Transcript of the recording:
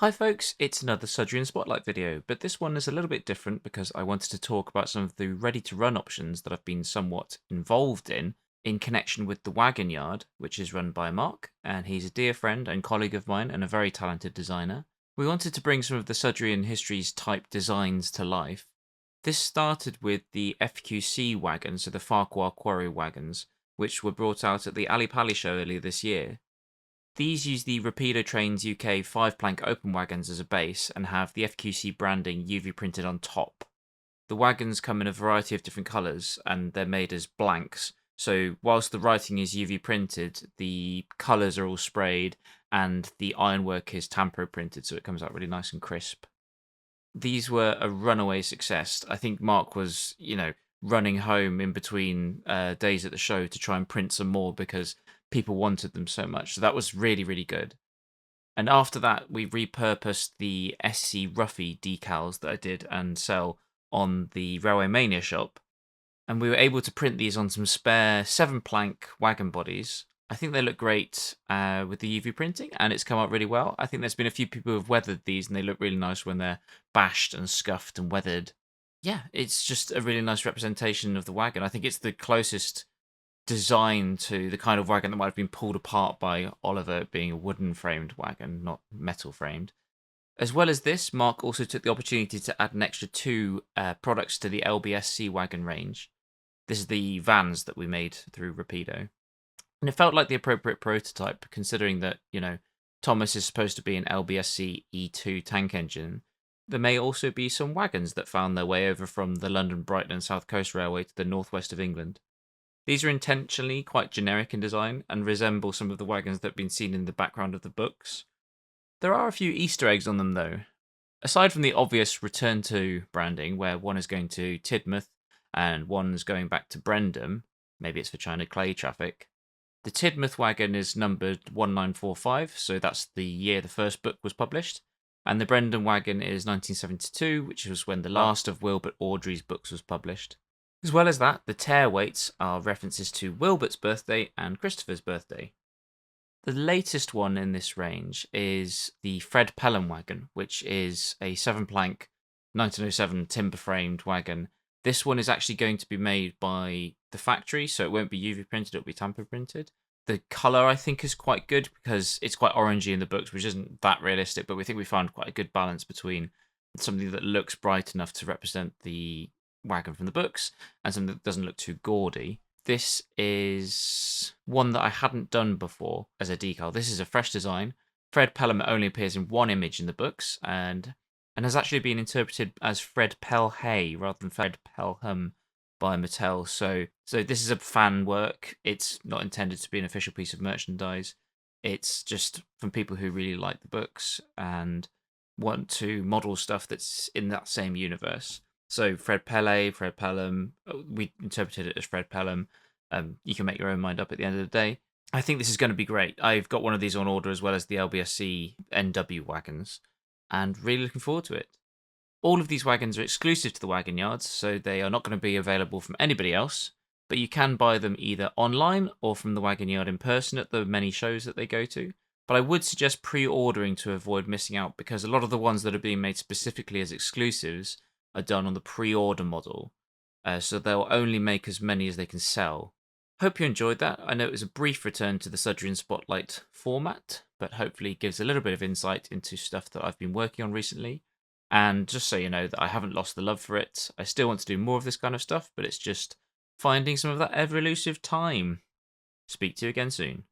Hi folks, it's another Sudrian Spotlight video, but this one is a little bit different because I wanted to talk about some of the ready-to-run options that I've been somewhat involved in connection with the Wagon Yard, which is run by Mark, and he's a dear friend and colleague of mine and a very talented designer. We wanted to bring some of the Sudrian Histories type designs to life. This started with the FQC wagons, so the Farquhar Quarry wagons, which were brought out at the Ali Pali show earlier this year. These use the Rapido Trains UK 5-plank open wagons as a base and have the FQC branding UV printed on top. The wagons come in a variety of different colours and they're made as blanks, so whilst the writing is UV printed, the colours are all sprayed and the ironwork is tampro printed, so it comes out really nice and crisp. These were a runaway success. I think Mark was, running home in between days at the show to try and print some more because people wanted them so much. So that was really, really good. And after that, we repurposed the SC RUFFEY decals that I did and sell on the Railway Mania shop. And we were able to print these on some spare 7-plank wagon bodies. I think they look great with the UV printing, and it's come out really well. I think there's been a few people who have weathered these, and they look really nice when they're bashed and scuffed and weathered. Yeah, it's just a really nice representation of the wagon. I think it's the closest design to the kind of wagon that might have been pulled apart by Oliver, being a wooden framed wagon, not metal framed. As well as this, Mark also took the opportunity to add an extra 2 products to the LBSC wagon range. This is the vans that we made through Rapido. And it felt like the appropriate prototype, considering that, Thomas is supposed to be an LBSC E2 tank engine. There may also be some wagons that found their way over from the London, Brighton and South Coast Railway to the northwest of England. These are intentionally quite generic in design and resemble some of the wagons that have been seen in the background of the books. There are a few Easter eggs on them though. Aside from the obvious return to branding, where one is going to Tidmouth and one is going back to Brendam, maybe it's for China Clay traffic. The Tidmouth wagon is numbered 1945, so that's the year the first book was published, and the Brendam wagon is 1972, which was when the last of Wilbert Awdry's books was published. As well as that, the tear weights are references to Wilbert's birthday and Christopher's birthday. The latest one in this range is the Fred Pelham wagon, which is a 7-plank 1907 timber-framed wagon. This one is actually going to be made by the factory, so it won't be UV printed, it'll be tamper printed. The colour, I think, is quite good because it's quite orangey in the books, which isn't that realistic, but we think we found quite a good balance between something that looks bright enough to represent the wagon from the books and something that doesn't look too gaudy. This is one that I hadn't done before as a decal. This is a fresh design. Fred Pelham only appears in one image in the books and has actually been interpreted as Fred Pelhay rather than Fred Pelham by Mattel. So this is a fan work. It's not intended to be an official piece of merchandise. It's just from people who really like the books and want to model stuff that's in that same universe. So Fred Pele, Fred Pelham, we interpreted it as Fred Pelham. You can make your own mind up at the end of the day. I think this is going to be great. I've got one of these on order as well as the LBSC NW wagons and really looking forward to it. All of these wagons are exclusive to the Wagon Yards, so they are not going to be available from anybody else, but you can buy them either online or from the Wagon Yard in person at the many shows that they go to. But I would suggest pre-ordering to avoid missing out because a lot of the ones that are being made specifically as exclusives are done on the pre-order model, so they'll only make as many as they can sell. Hope you enjoyed that. I know it was a brief return to the Sudrian Spotlight format, but hopefully it gives a little bit of insight into stuff that I've been working on recently. And just so you know that I haven't lost the love for it. I still want to do more of this kind of stuff, but it's just finding some of that ever-elusive time. Speak to you again soon.